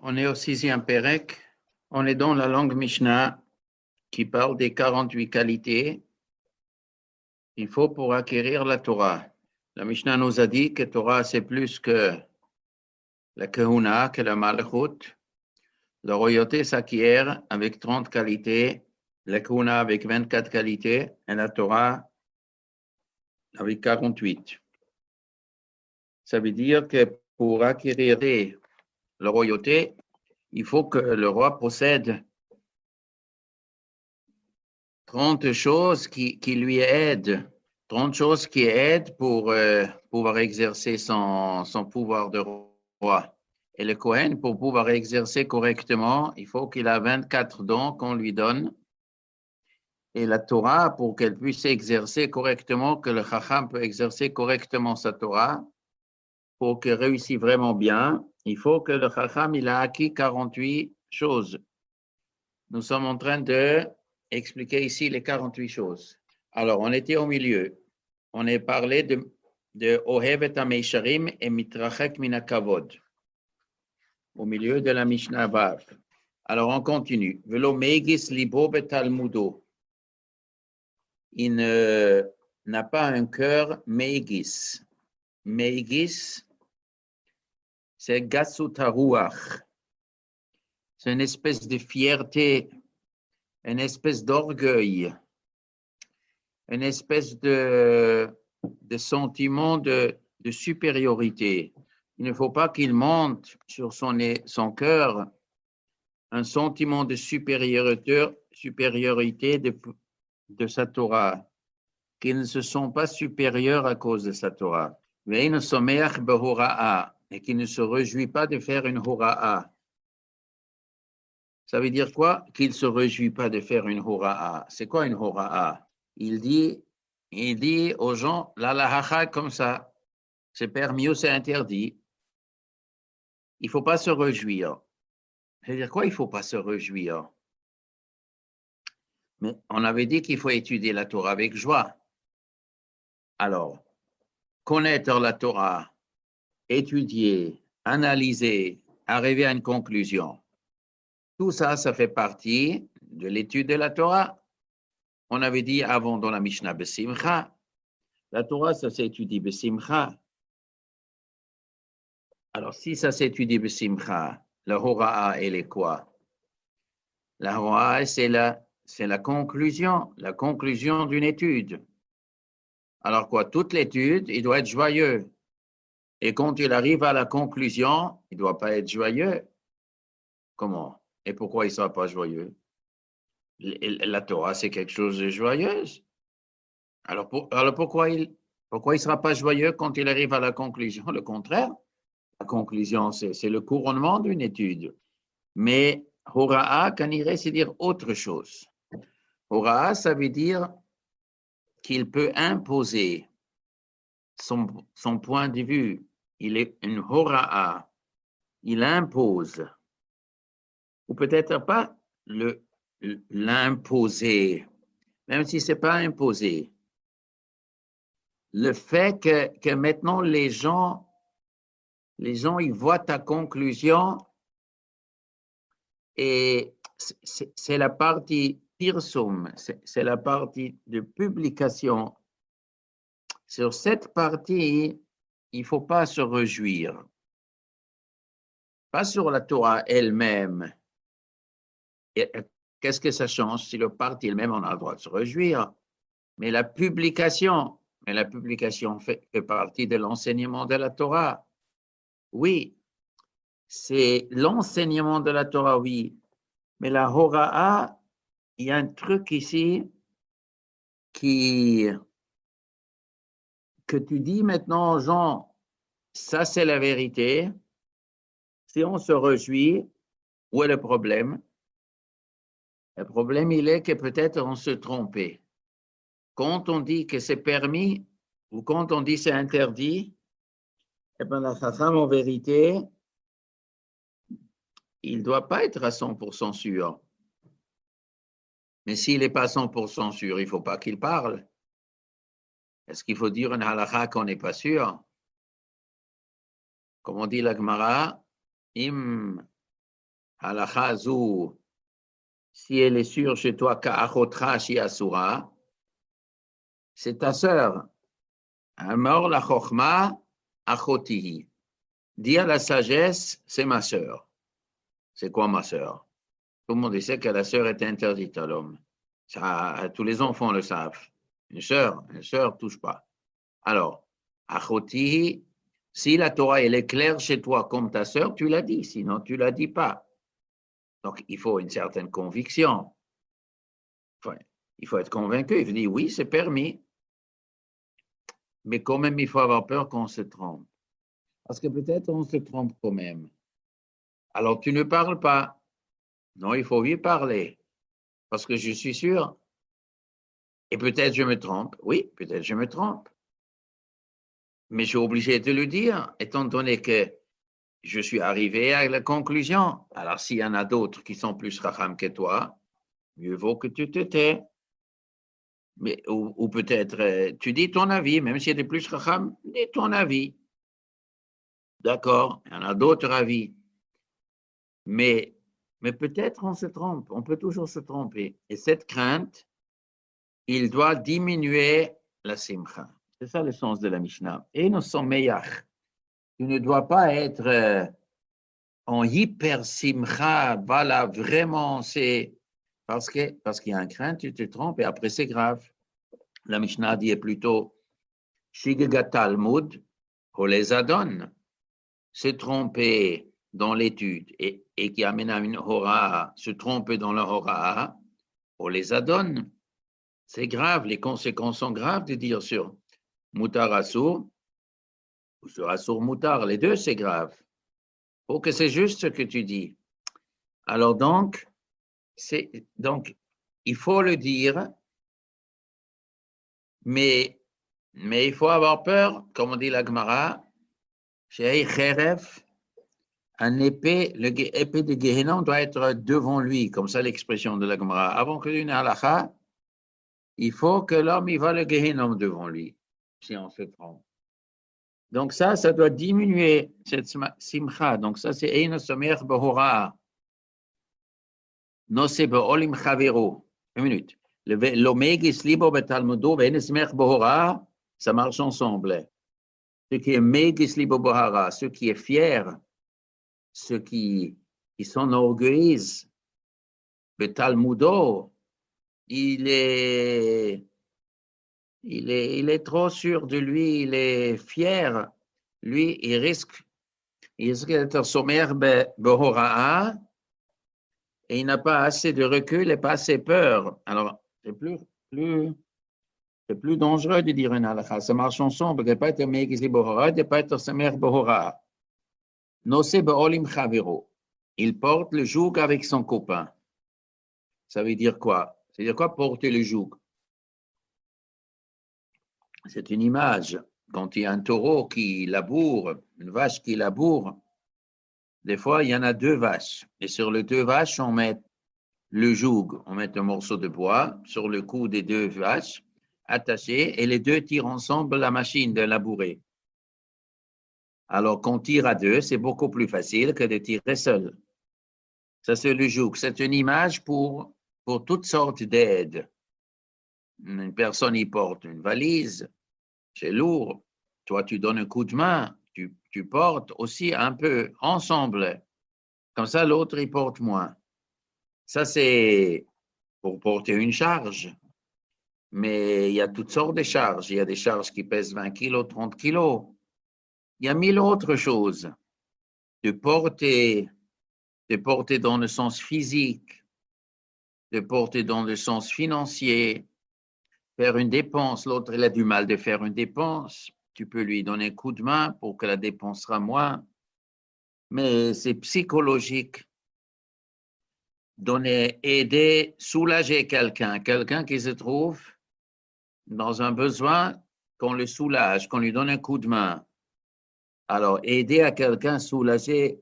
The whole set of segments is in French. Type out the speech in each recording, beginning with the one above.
On est au 6e Pérec. On est dans la langue Mishnah qui parle des 48 qualités qu'il faut pour acquérir la Torah. La Mishnah nous a dit que Torah, c'est plus que la Kehuna, que la Malchut. La royauté s'acquiert avec 30 qualités, la Kehuna avec 24 qualités et la Torah avec 48. Ça veut dire que pour acquérir la royauté, il faut que le roi possède 30 choses qui lui aident, 30 choses qui aident pour pouvoir exercer son pouvoir de roi. Et le Kohen, pour pouvoir exercer correctement, il faut qu'il ait 24 dons qu'on lui donne. Et la Torah, pour qu'elle puisse exercer correctement, que le Chacham peut exercer correctement sa Torah, pour qu'elle réussisse vraiment bien, il faut que le Chacham il a acquis 48 choses. Nous sommes en train de expliquer ici les 48 choses. Alors, on était au milieu. On a parlé de Ohev et Ameisharim et Mitrachek min hakavod. Au milieu de la Mishnah Vav. Alors, on continue. Velo meigis libo betalmudo. Il n'a pas un cœur meigis. Meigis, c'est gassut haruach. C'est une espèce de fierté, une espèce d'orgueil, une espèce de sentiment de supériorité. Il ne faut pas qu'il monte sur son cœur un sentiment de supériorité de sa Torah, qu'ils ne se sont pas supérieurs à cause de sa Torah. Et qu'il ne se réjouit pas de faire une hora'a. Ça veut dire quoi? Qu'il ne se réjouit pas de faire une hora'a. C'est quoi une hora'a? Il dit aux gens, la lahacha comme ça, c'est permis ou c'est interdit. Il ne faut pas se réjouir. C'est-à-dire quoi, il ne faut pas se réjouir? Mais on avait dit qu'il faut étudier la Torah avec joie. Alors, connaître la Torah, étudier, analyser, arriver à une conclusion. Tout ça, ça fait partie de l'étude de la Torah. On avait dit avant dans la Mishnah Besimcha, la Torah, ça s'étudie Besimcha. Alors, si ça s'étudie Besimcha, la Hora'a, elle est quoi? La Hora'a, c'est la conclusion d'une étude. Alors quoi, toute l'étude, il doit être joyeux. Et quand il arrive à la conclusion, il ne doit pas être joyeux. Comment? Et pourquoi il ne sera pas joyeux? La Torah, c'est quelque chose de joyeux. Alors pourquoi il ne sera pas joyeux quand il arrive à la conclusion? Le contraire. La conclusion, c'est le couronnement d'une étude. Mais Hora'a, Kanire, c'est dire autre chose. Hora'a, ça veut dire qu'il peut imposer son point de vue. Il est une Hora'a. Il impose. Ou peut-être pas l'imposer, même si ce n'est pas imposé. Le fait que maintenant les gens, ils voient ta conclusion et c'est la partie pirsum, c'est la partie de publication. Sur cette partie, il ne faut pas se réjouir. Pas sur la Torah elle-même. Qu'est-ce que ça change? Si le parti elle-même, on a le droit de se réjouir. Mais la publication fait partie de l'enseignement de la Torah. Oui, c'est l'enseignement de la Torah, oui. Mais la Hora'a, il y a un truc ici que tu dis maintenant aux gens, ça c'est la vérité. Si on se réjouit, où est le problème? Le problème, il est que peut-être on se trompait. Quand on dit que c'est permis ou quand on dit c'est interdit, eh bien, la Chacham, en vérité, il ne doit pas être à 100% sûr. Mais s'il n'est pas à 100% sûr, il ne faut pas qu'il parle. Est-ce qu'il faut dire une halakha qu'on n'est pas sûr? Comme on dit la Gemara, im Halacha zou, si elle est sûre chez toi qu'achotra shi asura, c'est ta sœur. Amor la chokhma achotihi. Dire la sagesse, c'est ma sœur. C'est quoi ma sœur? Tout le monde sait que la sœur est interdite à l'homme. Ça, tous les enfants le savent. Une sœur, touche pas. Alors, achotihi, si la Torah elle est claire chez toi comme ta sœur, tu l'as dit, sinon tu la dis pas. Donc, il faut une certaine conviction. Enfin, il faut être convaincu. Il faut dire oui, c'est permis. Mais quand même, il faut avoir peur qu'on se trompe. Parce que peut-être on se trompe quand même. Alors, tu ne parles pas. Non, il faut lui parler. Parce que je suis sûr. Et peut-être je me trompe. Oui, peut-être je me trompe. Mais je suis obligé de le dire, étant donné que je suis arrivé à la conclusion. Alors, s'il y en a d'autres qui sont plus racham que toi, mieux vaut que tu te tais. Mais, ou peut-être, tu dis ton avis, même s'il y a des plus racham, dis ton avis. D'accord, il y en a d'autres avis. Mais peut-être on se trompe, on peut toujours se tromper. Et cette crainte, il doit diminuer la simcha. C'est ça le sens de la Mishnah. Et nous sommes meilleurs. Tu ne dois pas être en hyper simcha, voilà, vraiment, c'est parce qu'il y a une crainte, tu te trompes et après c'est grave. La Mishnah dit plutôt Shigga Talmud, on les adonne. Se tromper dans l'étude et qui amène à une hora, se tromper dans la hora, on les adonne. C'est grave, les conséquences sont graves de dire sur Moutar Assour ou sur Assour Moutar, les deux c'est grave. Faut que c'est juste ce que tu dis. Alors donc, il faut le dire, mais il faut avoir peur, comme on dit la Gemara, chez Kheref, un épée, l'épée de Gehenna doit être devant lui, comme ça l'expression de la Gemara. Avant que d'une halakha, il faut que l'homme y va le Gehenna devant lui, si on se trompe. Donc ça doit diminuer cette simcha. Donc ça, c'est Eino Somer Behora. Nose Beolim Chavero. Une minute. L'omegis libo betalmudo, Venes Mer Behora, ça marche ensemble. Ce qui est megis libo Behora, ce qui est fier, ceux qui s'enorgueillissent, le Talmudo, il est trop sûr de lui, il est fier. Lui, il risque d'être sommaire Behoraa et il n'a pas assez de recul et pas assez peur. Alors, c'est plus dangereux de dire une halakha. Ça marche ensemble. Il ne peut pas être Megizli Behoraa, il ne peut pas être sommaire Behoraa. Nosé Beolim Chavero. Il porte le joug avec son copain. Ça veut dire quoi? Ça veut dire quoi porter le joug? C'est une image. Quand il y a un taureau qui laboure, une vache qui laboure, des fois, il y en a deux vaches. Et sur les deux vaches, on met le joug. On met un morceau de bois sur le cou des deux vaches, attaché, et les deux tirent ensemble la machine de labourer. Alors, quand on tire à deux, c'est beaucoup plus facile que de tirer seul. Ça, c'est le joug. C'est une image pour toutes sortes d'aides. Une personne y porte une valise, c'est lourd. Toi, tu donnes un coup de main, tu portes aussi un peu ensemble. Comme ça, l'autre, il porte moins. Ça, c'est pour porter une charge. Mais il y a toutes sortes de charges. Il y a des charges qui pèsent 20 kilos, 30 kilos. Il y a 1000 autres choses. De porter dans le sens physique, de porter dans le sens financier, faire une dépense. L'autre, il a du mal de faire une dépense. Tu peux lui donner un coup de main pour que la dépense sera moins. Mais c'est psychologique. Donner, aider, soulager quelqu'un qui se trouve dans un besoin, qu'on le soulage, qu'on lui donne un coup de main. Alors, aider à quelqu'un, soulager,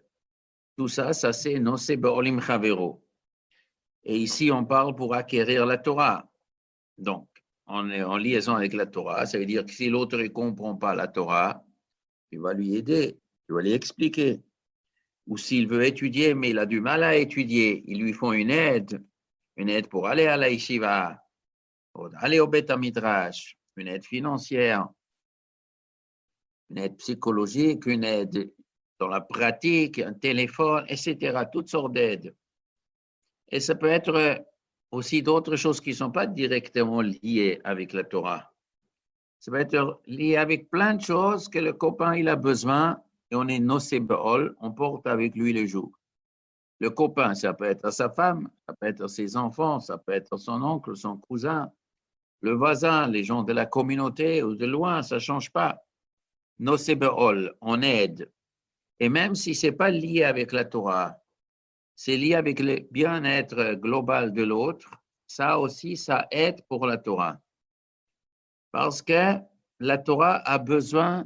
tout ça, c'est Nosé Beolim Chavero. Et ici, on parle pour acquérir la Torah. Donc, on est en liaison avec la Torah. Ça veut dire que si l'autre ne comprend pas la Torah, tu vas lui aider, tu vas lui expliquer. ou s'il veut étudier, mais il a du mal à étudier, ils lui font une aide pour aller à la yeshiva, pour aller au Beth Midrash, une aide financière, une aide psychologique, une aide dans la pratique, un téléphone, etc., toutes sortes d'aides. Et ça peut être aussi d'autres choses qui ne sont pas directement liées avec la Torah. Ça peut être lié avec plein de choses que le copain il a besoin et on est nosé be'ol, on porte avec lui le jour. Le copain, ça peut être sa femme, ça peut être ses enfants, ça peut être son oncle, son cousin, le voisin, les gens de la communauté ou de loin, ça ne change pas. Nosé be'ol, on aide. Et même si ce n'est pas lié avec la Torah, c'est lié avec le bien-être global de l'autre, ça aussi, ça aide pour la Torah. Parce que la Torah a besoin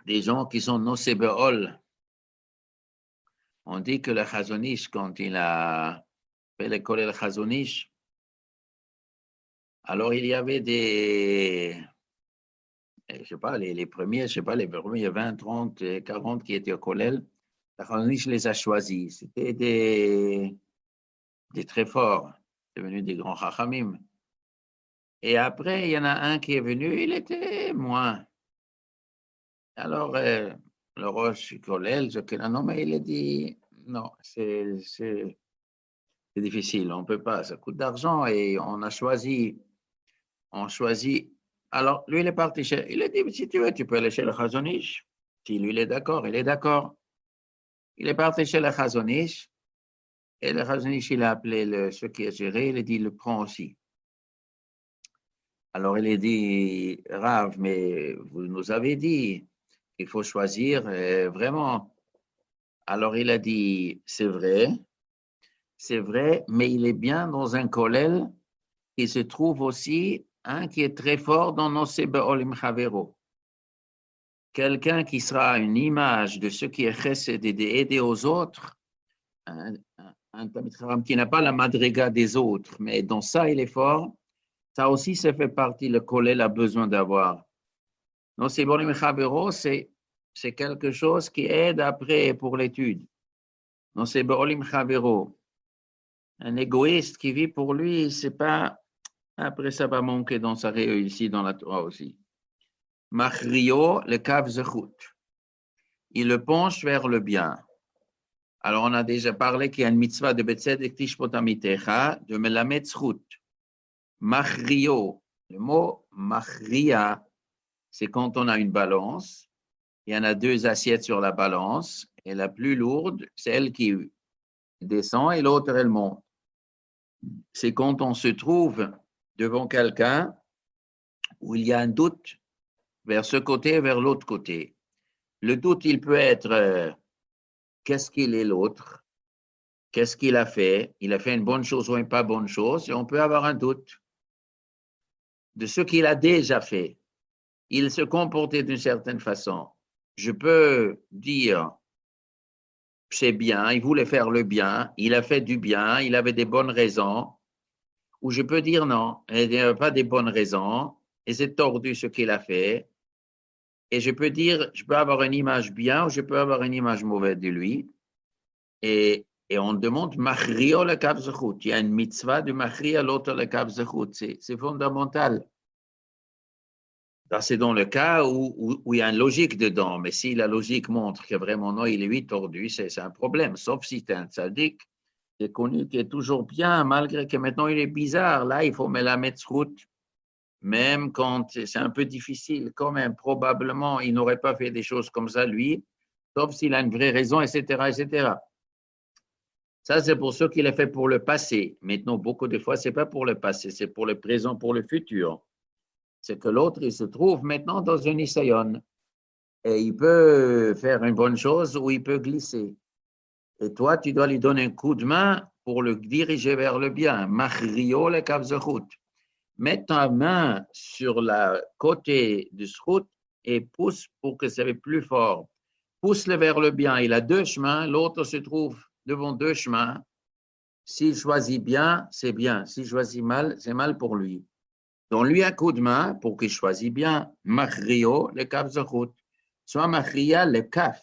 des gens qui sont nosé be'ol. On dit que le Chazon Ish, quand il a fait l'école de Chazon Ish, alors il y avait je sais pas, les premiers, je sais pas, les premiers 20, 30, 40 qui étaient au collège. Le Chazon Ish les a choisis. C'était des très forts, devenus des grands Chachamim. Et après, il y en a un qui est venu, il était moins. Alors, le Roche du collège, non, mais il a dit, non, c'est difficile, on ne peut pas, ça coûte d'argent et on choisit. Alors, lui, il est parti il a dit, si tu veux, tu peux aller chez le Chazon Ish. Si lui, il est d'accord, il est d'accord. Il est parti chez le Chazon Ish et le Chazon Ish, il a appelé ceux qui a géré, il a dit, il le prend aussi. Alors, il a dit, Rav, mais vous nous avez dit qu'il faut choisir vraiment. Alors, il a dit, c'est vrai, mais il est bien dans un kollel qui se trouve aussi, qui est très fort dans nos Be'olim Chavero. Quelqu'un qui sera une image de ce qui est chesed et d'aider aux autres, un Talmid Chacham qui n'a pas la madriga des autres, mais dans ça, il est fort. Ça aussi, ça fait partie, le kollel a besoin d'avoir. Nos Be'olim Chavero, c'est quelque chose qui aide après pour l'étude. Nos Be'olim Chavero. Un égoïste qui vit pour lui, c'est pas. Après, ça va manquer dans sa réussite dans la Torah aussi. Machrio, le kav zechut. Il le penche vers le bien. Alors, on a déjà parlé qu'il y a une mitzvah de Betzedek Tishpotamitecha, de Melamed zechut. Machrio, le mot machria, c'est quand on a une balance. Il y en a deux assiettes sur la balance, et la plus lourde, c'est elle qui descend et l'autre, elle monte. C'est quand on se trouve devant quelqu'un où il y a un doute vers ce côté et vers l'autre côté. Le doute, il peut être qu'est-ce qu'il est l'autre, qu'est-ce qu'il a fait, il a fait une bonne chose ou une pas bonne chose, et on peut avoir un doute de ce qu'il a déjà fait. Il se comportait d'une certaine façon. Je peux dire c'est bien, il voulait faire le bien, il a fait du bien, il avait des bonnes raisons, ou je peux dire non, il n'y avait pas des bonnes raisons, et c'est tordu ce qu'il a fait. Et je peux dire, je peux avoir une image bien ou je peux avoir une image mauvaise de lui. Et on demande Machrio le Kav Zechut. Il y a une mitzvah de Machria, l'autre le Kav Zechut. C'est fondamental. C'est dans le cas où il y a une logique dedans. Mais si la logique montre que vraiment non, il est lui tordu, c'est un problème. Sauf si c'est un tzaddik qui est connu, qui est toujours bien, malgré que maintenant il est bizarre. Là, il faut mettre la Metzrout. Même quand c'est un peu difficile, quand même, probablement, il n'aurait pas fait des choses comme ça, lui, sauf s'il a une vraie raison, etc., etc. Ça, c'est pour ce qu'il a fait pour le passé. Maintenant, beaucoup de fois, ce n'est pas pour le passé, c'est pour le présent, pour le futur. C'est que l'autre, il se trouve maintenant dans un isayon. Et il peut faire une bonne chose ou il peut glisser. Et toi, tu dois lui donner un coup de main pour le diriger vers le bien. Machrio le kavzechut. Mets ta main sur le côté du zechut et pousse pour que ça soit plus fort. Pousse-le vers le bien. Il a deux chemins, l'autre se trouve devant deux chemins. S'il choisit bien, c'est bien. S'il choisit mal, c'est mal pour lui. Donne-lui un coup de main pour qu'il choisisse bien. Machrio, le kav zechut. soit machria le kaf.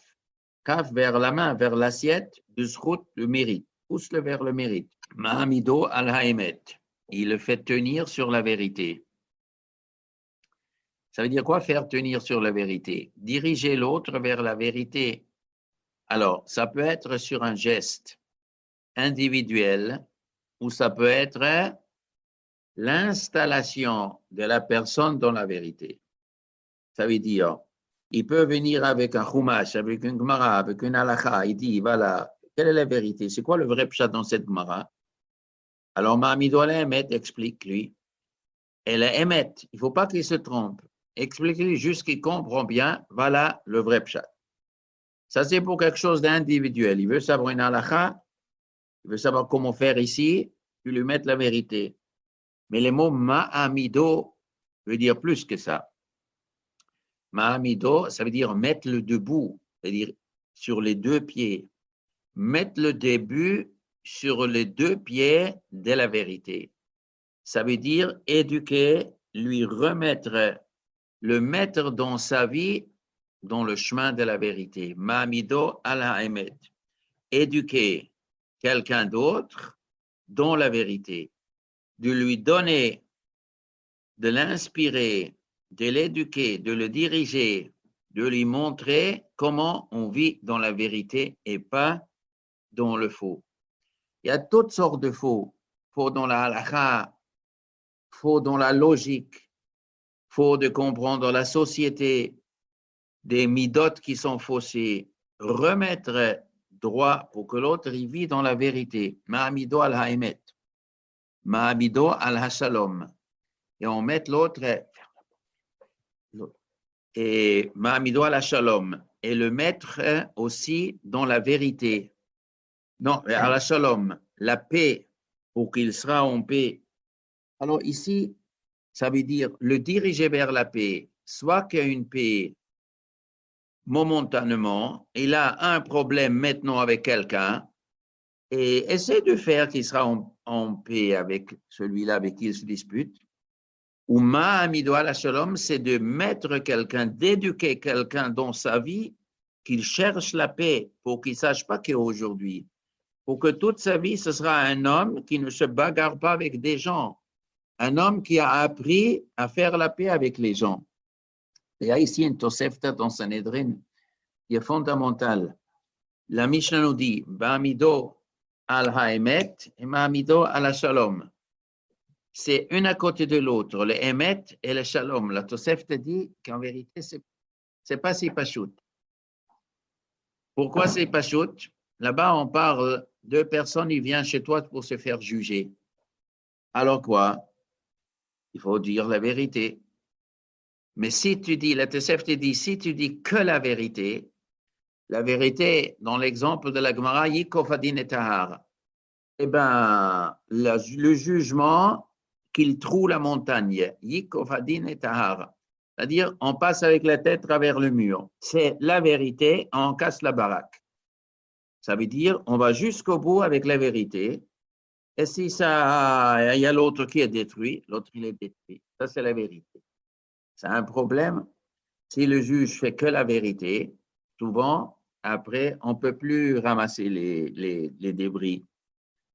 Kaf vers la main, vers l'assiette, du zchut, le mérite. Pousse-le vers le mérite. Mahamido al-haemet. Il le fait tenir sur la vérité. Ça veut dire quoi, faire tenir sur la vérité? Diriger l'autre vers la vérité. Alors, ça peut être sur un geste individuel ou ça peut être l'installation de la personne dans la vérité. Ça veut dire, il peut venir avec un chumash, avec une gemara, avec une halakha, il dit, voilà, quelle est la vérité? C'est quoi le vrai pshat dans cette gemara? Alors, Mahamido al-Emet explique, lui, et l'Emet, il ne faut pas qu'il se trompe. Explique-lui juste qu'il comprend bien, voilà le vrai pshat. Ça, c'est pour quelque chose d'individuel. Il veut savoir une halakha, il veut savoir comment faire ici, tu lui mets la vérité. Mais le mot Mahamido veut dire plus que ça. Mahamido, ça veut dire mettre le debout, c'est-à-dire sur les deux pieds. Mettre le début sur les deux pieds de la vérité. Ça veut dire éduquer, lui remettre, le mettre dans sa vie, dans le chemin de la vérité. Mahamido al-Haemet. Éduquer quelqu'un d'autre dans la vérité. De lui donner, de l'inspirer, de l'éduquer, de le diriger, de lui montrer comment on vit dans la vérité et pas dans le faux. Il y a toutes sortes de faux. Faux dans la halakha, faux dans la logique, faux de comprendre la société, des midot qui sont faussés. Remettre droit pour que l'autre y vit dans la vérité. Mahamido al-Haemet. Mahamido al-Hashalom. Et on met l'autre et Mahamido al-Hashalom. Et le mettre aussi dans la vérité. Non, al-Hashalom, la paix, pour qu'il sera en paix. Alors ici, ça veut dire le diriger vers la paix, soit qu'il y a une paix momentanément, il a un problème maintenant avec quelqu'un, et essaie de faire qu'il sera en paix avec celui-là avec qui il se dispute. Ou Mahamido al-Shalom, c'est de mettre quelqu'un, d'éduquer quelqu'un dans sa vie, qu'il cherche la paix, pour qu'il ne sache pas qu'aujourd'hui, pour que toute sa vie, ce sera un homme qui ne se bagarre pas avec des gens, un homme qui a appris à faire la paix avec les gens. Il y a ici une Tosefta dans Sanhedrin qui est fondamentale. La Mishnah nous dit Mahamido al-Haemet et Mahamido al-Shalom. C'est une à côté de l'autre, le Emet et le Shalom. La Tosefta dit qu'en vérité, c'est pas si pachout. Pourquoi c'est pachout? Là-bas, on parle de personnes, ils viennent chez toi pour se faire juger. Alors quoi? Il faut dire la vérité. Mais si tu dis, la Tosefta dit, si tu dis que la vérité, dans l'exemple de la Gemara, Yikov Adin et Tahar, eh bien, le jugement qu'il troue la montagne, Yikov Adin et Tahar, c'est-à-dire on passe avec la tête travers le mur. C'est la vérité, on casse la baraque. Ça veut dire on va jusqu'au bout avec la vérité. Et si ça, il y a l'autre qui est détruit, l'autre il est détruit. Ça, c'est la vérité. C'est un problème. Si le juge fait que la vérité, souvent, après, on ne peut plus ramasser les débris.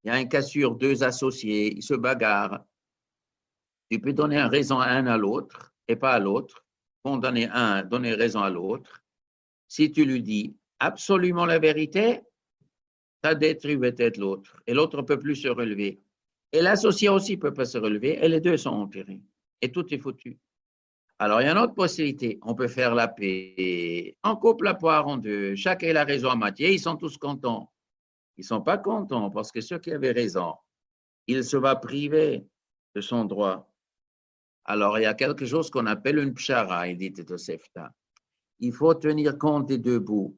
Il y a une cassure, deux associés, ils se bagarrent. Tu peux donner raison à un à l'autre et pas à l'autre. Condamner un, donner raison à l'autre. Si tu lui dis absolument la vérité, ça détruit peut-être l'autre. Et l'autre ne peut plus se relever. Et l'associé aussi ne peut pas se relever. Et les deux sont enterrés. Et tout est foutu. Alors, il y a une autre possibilité. On peut faire la paix. On coupe la poire en deux. Chacun a la raison à moitié. Ils sont tous contents. Ils ne sont pas contents parce que ceux qui avaient raison, il se va priver de son droit. Alors, il y a quelque chose qu'on appelle une pshara, il dit Tosefta. Il faut tenir compte des deux bouts.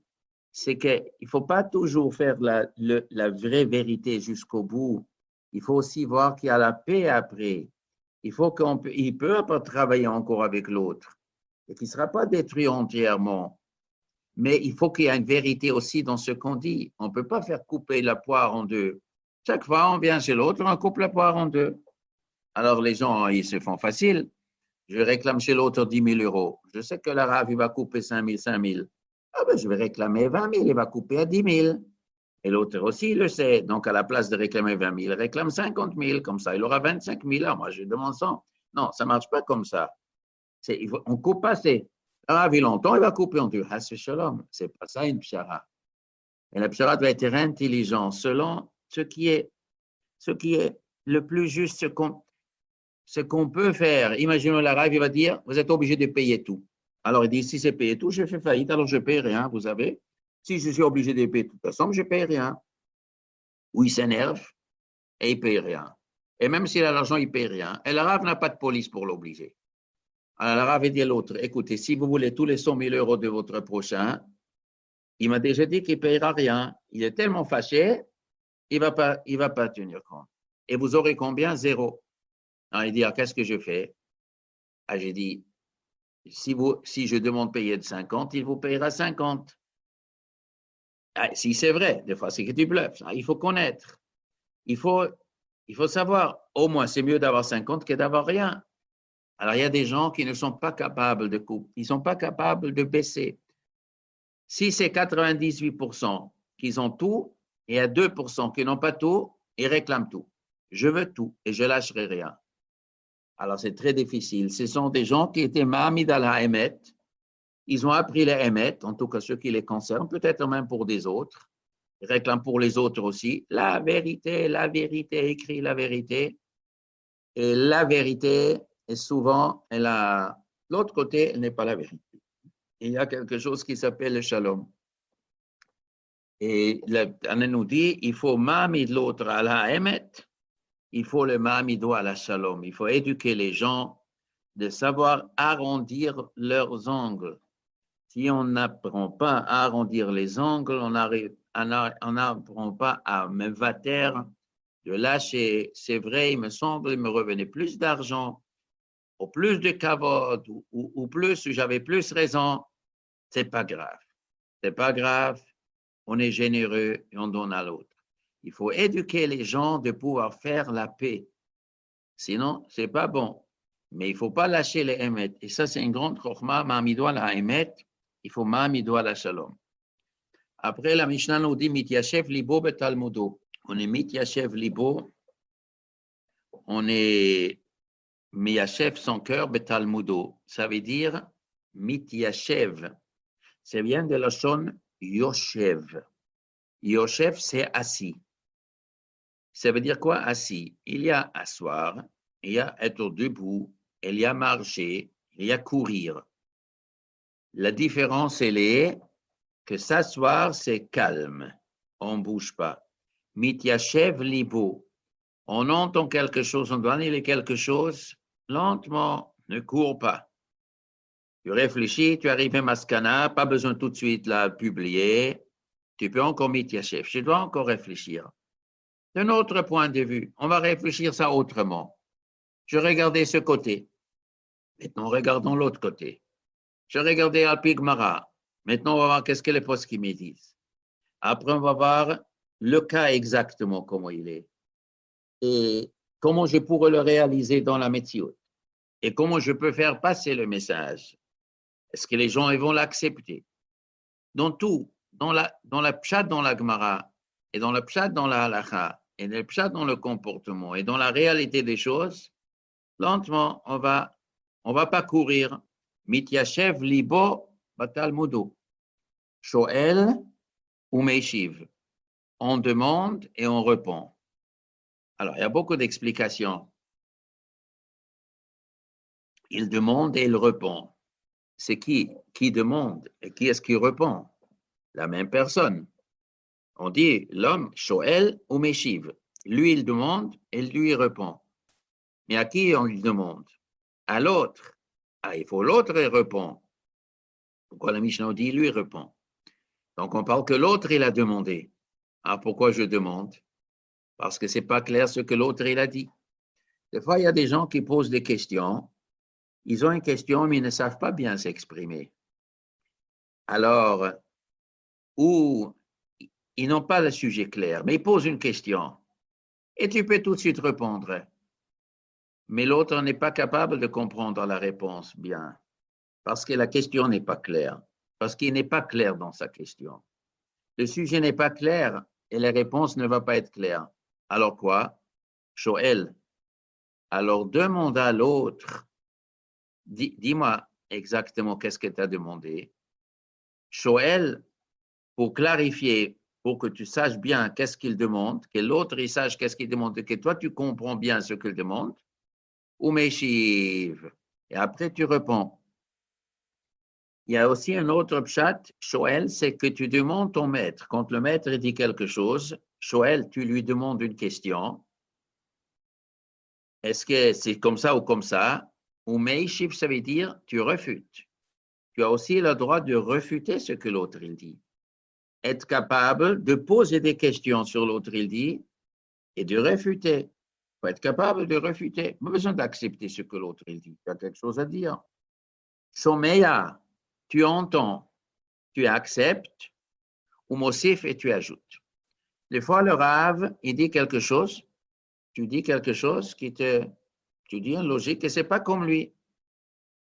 C'est qu'il ne faut pas toujours faire la vraie vérité jusqu'au bout. Il faut aussi voir qu'il y a la paix après. Il peut pas travailler encore avec l'autre et qu'il ne sera pas détruit entièrement. Mais il faut qu'il y ait une vérité aussi dans ce qu'on dit. On ne peut pas faire couper la poire en deux. Chaque fois, on vient chez l'autre, on coupe la poire en deux. Alors, les gens, ils se font facile. Je réclame chez l'autre 10 000 euros. Je sais que l'arabe, il va couper 5 000, 5 000. Ah ben, je vais réclamer 20 000, il va couper à 10 000. Et l'autre aussi, il le sait. Donc, à la place de réclamer 20 000, il réclame 50 000. Comme ça, il aura 25 000. Ah, moi, je demande 100. Non, ça ne marche pas comme ça. On coupe pas, c'est l'arabe, il entend, il va couper en deux. Ah, c'est shalom. Ce n'est pas ça une pshara. Et la pshara doit être intelligente selon ce qui est le plus juste, ce qu'on peut faire. Imaginons l'arabe, il va dire, vous êtes obligé de payer tout. Alors, il dit, si c'est payer tout, je fais faillite, alors je ne paye rien, vous savez. Si je suis obligé de payer toute la somme, je ne paye rien. Ou il s'énerve et il ne paye rien. Et même s'il a l'argent, il ne paye rien. Et l'arabe n'a pas de police pour l'obliger. Alors, l'arabe dit à l'autre, écoutez, si vous voulez tous les 100 000 euros de votre prochain, il m'a déjà dit qu'il ne payera rien. Il est tellement fâché, il ne va pas tenir compte. Et vous aurez combien? Zéro. Alors, il dit, qu'est-ce que je fais? Ah, j'ai dit, si je demande payer de 50, il vous payera 50. Ah, si c'est vrai, des fois c'est que tu bluffes. Il faut connaître. Il faut savoir, au moins c'est mieux d'avoir 50 que d'avoir rien. Alors il y a des gens qui ne sont pas capables de couper, ils ne sont pas capables de baisser. Si c'est 98% qui ont tout et il y a 2% qui n'ont pas tout, ils réclament tout. Je veux tout et je lâcherai rien. Alors c'est très difficile. Ce sont des gens qui étaient Mahamid al-Haemet. Ils ont appris les Hémet, en tout cas ceux qui les concernent, peut-être même pour des autres. Ils réclament pour les autres aussi. La vérité, écrit la vérité. Et la vérité est souvent, l'autre côté, elle n'est pas la vérité. Il y a quelque chose qui s'appelle le shalom. Et l'Anne nous dit, il faut ma'amid l'autre à la Hémet, il faut le ma'amido à la shalom. Il faut éduquer les gens de savoir arrondir leurs angles. Si on n'apprend pas à arrondir les angles, on n'apprend pas à me vater, de lâcher. C'est vrai, il me semble, il me revenait plus d'argent, ou plus de kavod, ou plus, j'avais plus raison. C'est pas grave. C'est pas grave. On est généreux et on donne à l'autre. Il faut éduquer les gens de pouvoir faire la paix. Sinon, c'est pas bon. Mais il faut pas lâcher les émet. Et ça, c'est une grande chokhma, ma'amido la émet. Il faut ma'amido la shalom. Après, la Mishnah nous dit mityashev libo betalmudo. On est mityashev libo. On est miyashev son cœur betalmudo. Ça veut dire mityashev. Ça vient de la son yoshev. Yoshev, c'est assis. Ça veut dire quoi assis? Il y a asseoir, il y a être debout, il y a marcher, il y a courir. La différence, elle est que s'asseoir, c'est calme. On ne bouge pas. Mityashev libo. On entend quelque chose, on doit dire quelque chose, lentement, ne cours pas. Tu réfléchis, tu arrives à Maskana, pas besoin tout de suite de la publier. Tu peux encore mityashev. Je dois encore réfléchir. D'un autre point de vue, on va réfléchir ça autrement. Je regardais ce côté. Maintenant, regardons l'autre côté. Je regardais Alpigmara. Maintenant, on va voir qu'est-ce que les postes qui me disent. Après, on va voir le cas exactement comment il est. Et comment je pourrais le réaliser dans la méthode. Et comment je peux faire passer le message. Est-ce que les gens ils vont l'accepter? Dans tout, dans la pshat, dans la Gemara, et dans la pshat, dans la halakha, et dans le pshat, dans le comportement, et dans la réalité des choses, lentement, on va pas courir. Mityashev libo batalmudo. Shoel ou meishiv. On demande et on répond. Alors, il y a beaucoup d'explications. Il demande et il répond. C'est qui demande et qui est-ce qui répond? La même personne. On dit l'homme, Shoel ou Meshiv. Lui, il demande et lui, il répond. Mais à qui on lui demande? À l'autre. Ah, il faut l'autre, il répond. Pourquoi la Mishnah dit lui répond? Donc, on parle que l'autre, il a demandé. Ah, pourquoi je demande? Parce que ce n'est pas clair ce que l'autre, il a dit. Des fois, il y a des gens qui posent des questions. Ils ont une question, mais ils ne savent pas bien s'exprimer. Alors, ou ils n'ont pas le sujet clair, mais ils posent une question. Et tu peux tout de suite répondre. mais l'autre n'est pas capable de comprendre la réponse bien, parce que la question n'est pas claire, parce qu'il n'est pas clair dans sa question. Le sujet n'est pas clair et la réponse ne va pas être claire. Alors quoi? Shoel. Alors demande à l'autre, dis-moi exactement qu'est-ce que tu as demandé. Shoel, pour clarifier, pour que tu saches bien qu'est-ce qu'il demande, que l'autre il sache qu'est-ce qu'il demande, que toi tu comprends bien ce qu'il demande, ou Meshiv. Et après tu réponds. Il y a aussi un autre pshat, Shoel, c'est que tu demandes ton maître. Quand le maître dit quelque chose, Shoel, tu lui demandes une question. Est-ce que c'est comme ça ou comme ça? Ou Meishiv, ça veut dire tu refutes. Tu as aussi le droit de refuter ce que l'autre il dit. Être capable de poser des questions sur l'autre il dit et de refuter. Il faut être capable de refuter. Pas besoin d'accepter ce que l'autre il dit. Tu as quelque chose à dire. Shomeya, tu entends, tu acceptes, ou Mosif et tu ajoutes. Des fois, le Rav, il dit quelque chose, tu dis quelque chose tu dis une logique et c'est pas comme lui.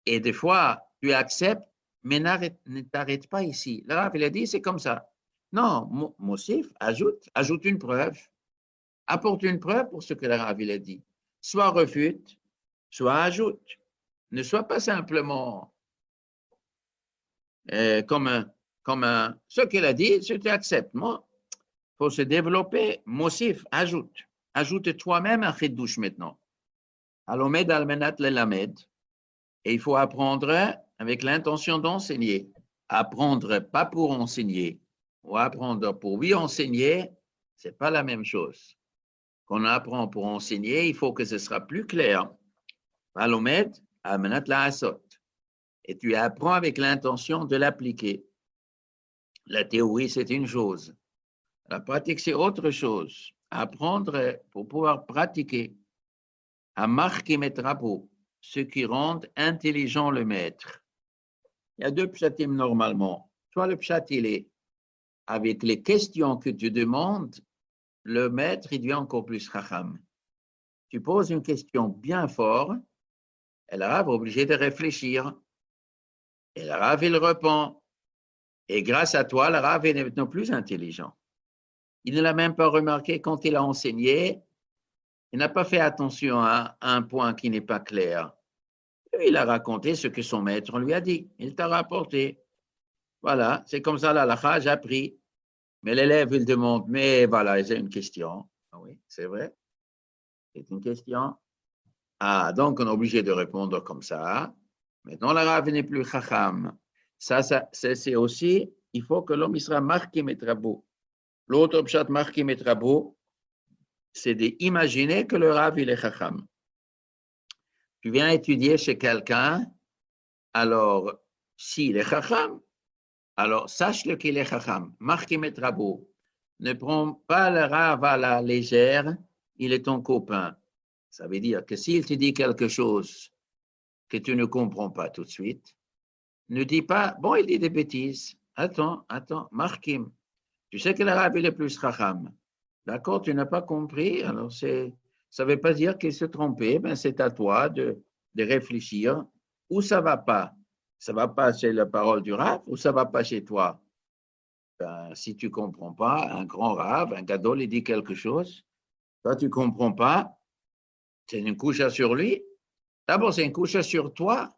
Et des fois, tu acceptes, mais ne t'arrête pas ici. Le Rav, il a dit, c'est comme ça. Non, Mosif, ajoute une preuve. Apporte une preuve pour ce que le Rav, il a dit. Soit refute, soit ajoute. Ne sois pas simplement ce qu'il a dit, tu acceptes. Moi, il faut se développer. Mosif, ajoute. Ajoute toi-même un chidouche maintenant. Alomed almenat lelamed. Et il faut apprendre avec l'intention d'enseigner. Apprendre pas pour enseigner, ou apprendre pour lui enseigner, c'est pas la même chose. Quand on apprend pour enseigner, il faut que ce sera plus clair. Alomed almenat laasot. Et tu apprends avec l'intention de l'appliquer. La théorie, c'est une chose. La pratique, c'est autre chose. Apprendre pour pouvoir pratiquer. À marquer mes drapeaux, ce qui rend intelligent le maître. Il y a deux pshatim normalement. Soit le pshat, il est avec les questions que tu demandes, le maître, il devient encore plus chacham. Tu poses une question bien fort, et le Rav est obligé de réfléchir. Et le Rav, il répond. Et grâce à toi, le Rav est maintenant plus intelligent. Il ne l'a même pas remarqué quand il a enseigné. Il n'a pas fait attention à un point qui n'est pas clair. Il a raconté ce que son maître lui a dit. Il t'a rapporté. Voilà, c'est comme ça l'halakha, j'ai appris. Mais l'élève, il demande, mais voilà, j'ai une question. Ah oui, c'est vrai. C'est une question. Ah, donc on est obligé de répondre comme ça. Maintenant, le Rav n'est plus chacham. Ça c'est aussi, il faut que l'homme il sera marqué metrabo. L'autre pshat marqué metrabo, c'est d'imaginer que le Rav, il est chacham. Tu viens étudier chez quelqu'un, alors, s'il est chacham, alors sache-le qu'il est chacham. Marqué metrabo. Ne prends pas le Rav à la légère, il est ton copain. Ça veut dire que s'il te dit quelque chose que tu ne comprends pas tout de suite, ne dis pas, bon, il dit des bêtises. Attends, marquim. Tu sais que le Rav, il est plus chacham. D'accord, tu n'as pas compris, alors ça ne veut pas dire qu'il se trompait, ben c'est à toi de réfléchir où ça ne va pas. Ça ne va pas chez la parole du Rav ou ça ne va pas chez toi. Ben, si tu ne comprends pas, un grand Rav, un gadol, il dit quelque chose, toi tu ne comprends pas, c'est une couche sur lui. D'abord, c'est une couche sur toi.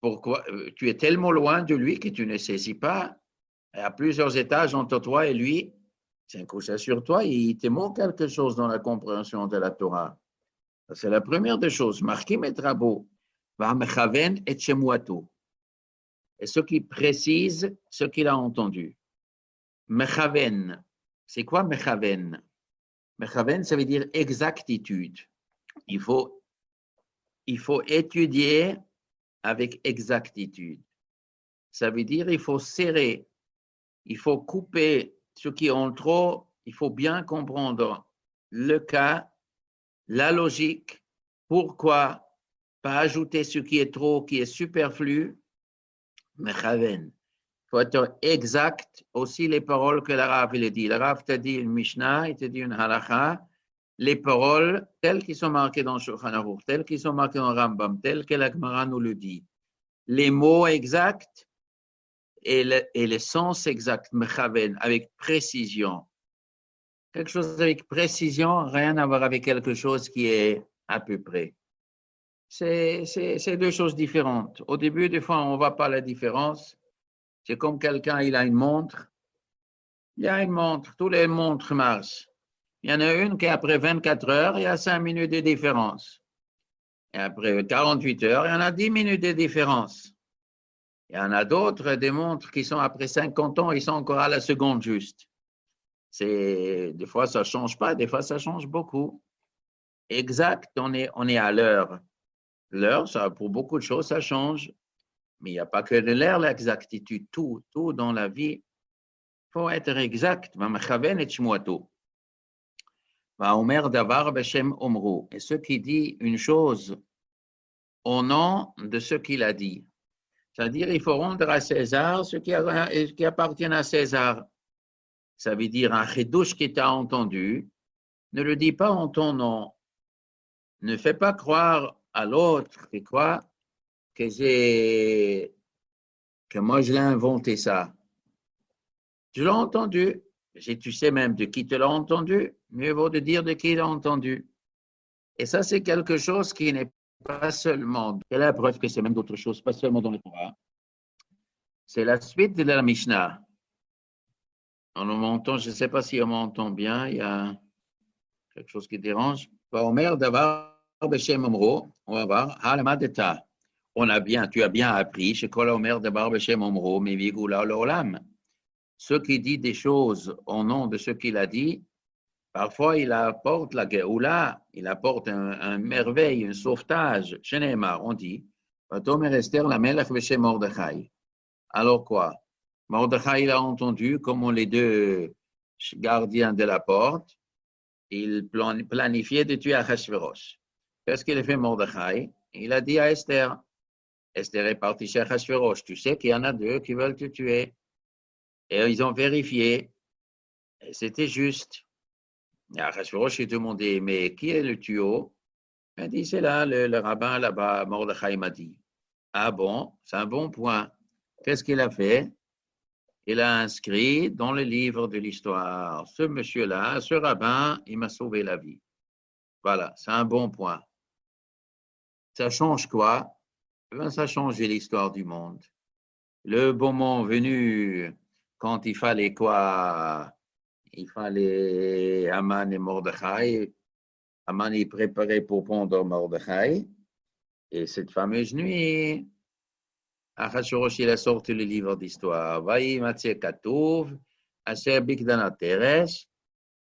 Pourquoi? Tu es tellement loin de lui que tu ne saisis pas. Il y a plusieurs étages entre toi et lui. C'est un couche sur toi. Il te manque quelque chose dans la compréhension de la Torah. C'est la première des choses. Marquim et Rabo. Va'mechaven et shemuato. Et ce qui précise ce qu'il a entendu. Mechaven. C'est quoi mechaven? Mechaven, ça veut dire exactitude. Il faut étudier avec exactitude. Ça veut dire il faut serrer, il faut couper ce qui est en trop, il faut bien comprendre le cas, la logique, pourquoi, pas ajouter ce qui est trop, qui est superflu, mechaven. Il faut être exact aussi les paroles que le Rav il dit. Le Rav t'a dit une Mishnah, il t'a dit une halakha, les paroles telles qu'elles sont marquées dans Shulchan Aruch, telles qu'elles sont marquées dans Rambam, telles que la Gemara nous le dit, les mots exacts et le sens exact, mechaven, avec précision. Quelque chose avec précision, rien à voir avec quelque chose qui est à peu près. C'est deux choses différentes. Au début, des fois, on ne voit pas la différence. C'est comme quelqu'un, il a une montre. Il a une montre, toutes les montres marchent. Il y en a une qui, après 24 heures, il y a 5 minutes de différence. Et après 48 heures, il y en a 10 minutes de différence. Il y en a d'autres, des montres qui sont après 50 ans, ils sont encore à la seconde juste. Des fois, ça ne change pas, des fois, ça change beaucoup. Exact, on est à l'heure. L'heure, ça, pour beaucoup de choses, ça change. Mais il n'y a pas que de l'heure, l'exactitude. Tout dans la vie, il faut être exact. Et ce qui dit une chose au nom de ce qu'il a dit. C'est-à-dire, il faut rendre à César ce qui appartient à César. Ça veut dire un chidouche qui t'a entendu, ne le dis pas en ton nom. Ne fais pas croire à l'autre qui croit que moi je l'ai inventé ça. Tu l'as entendu. Si tu sais même de qui te l'a entendu, mieux vaut de dire de qui l'a entendu. Et ça, c'est quelque chose qui n'est pas seulement. Et la preuve que c'est même d'autres choses, pas seulement dans le Torah. C'est la suite de la Mishnah. On m'entend, je ne sais pas si on m'entend bien, il y a quelque chose qui dérange. On va voir. Tu as bien appris, chez Kol Omer Davar B'Shem Omro, Mevigula L'Olam. Ce qui dit des choses au nom de ce qu'il a dit, parfois il apporte la Geoula, il apporte un merveille, un sauvetage. Chez Neymar, on dit, Vatomer Esther la Melech B'Shem Mordechai. Alors quoi? Mordechai, il a entendu comment les deux gardiens de la porte, ils planifiaient de tuer Achashverosh. Qu'est-ce qu'il a fait Mordechai? Il a dit à Esther, Esther est partie chez Achashverosh, tu sais qu'il y en a deux qui veulent te tuer. Et ils ont vérifié, et c'était juste. Et Achashverosh a demandé, mais qui est le tuyau? Il a dit, c'est là, le rabbin là-bas, Mordechai m'a dit. Ah bon, c'est un bon point. Qu'est-ce qu'il a fait? Il a inscrit dans le livre de l'histoire, ce monsieur-là, ce rabbin, il m'a sauvé la vie. Voilà, c'est un bon point. Ça change quoi? Ben, ça change l'histoire du monde. Le moment venu, quand il fallait quoi? Il fallait Haman et Mordechai. Haman est préparé pour prendre Mordechai. Et cette fameuse nuit, Achashverosh, il a sorti le livre d'histoire. Vaï Matzeh Katouv, Asher Bikdana Teresh,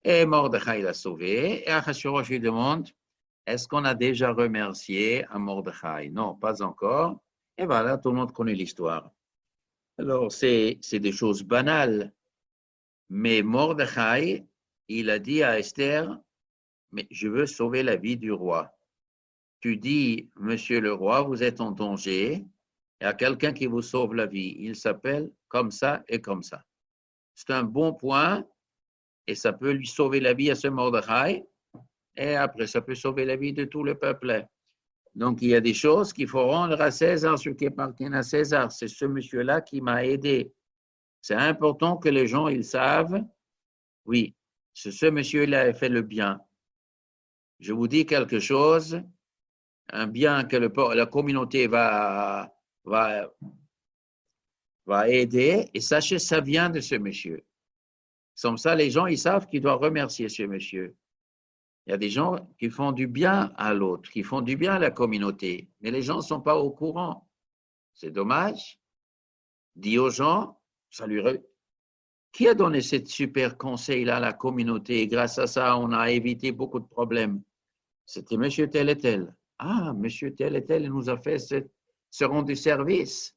et Mordechai l'a sauvé. Et Achashverosh lui demande, est-ce qu'on a déjà remercié à Mordechai? Non, pas encore. Et voilà, tout le monde connaît l'histoire. Alors, c'est des choses banales. Mais Mordechai, il a dit à Esther, mais je veux sauver la vie du roi. Tu dis, monsieur le roi, vous êtes en danger. Il y a quelqu'un qui vous sauve la vie. Il s'appelle comme ça et comme ça. C'est un bon point et ça peut lui sauver la vie à ce Mordechai. Et après, ça peut sauver la vie de tout le peuple. Donc, il y a des choses qu'il faut rendre à César, ce qui appartient à César. C'est ce monsieur-là qui m'a aidé. C'est important que les gens ils savent, oui, ce monsieur-là a fait le bien. Je vous dis quelque chose, un bien que la communauté va aider, et sachez, ça vient de ce monsieur. Comme ça, les gens, ils savent qu'ils doivent remercier ce monsieur. Il y a des gens qui font du bien à l'autre, qui font du bien à la communauté, mais les gens ne sont pas au courant. C'est dommage. Dis aux gens, qui a donné ce super conseil-là à la communauté? Et grâce à ça, on a évité beaucoup de problèmes. C'était monsieur tel et tel. Ah, monsieur tel et tel nous a fait ce rendu service.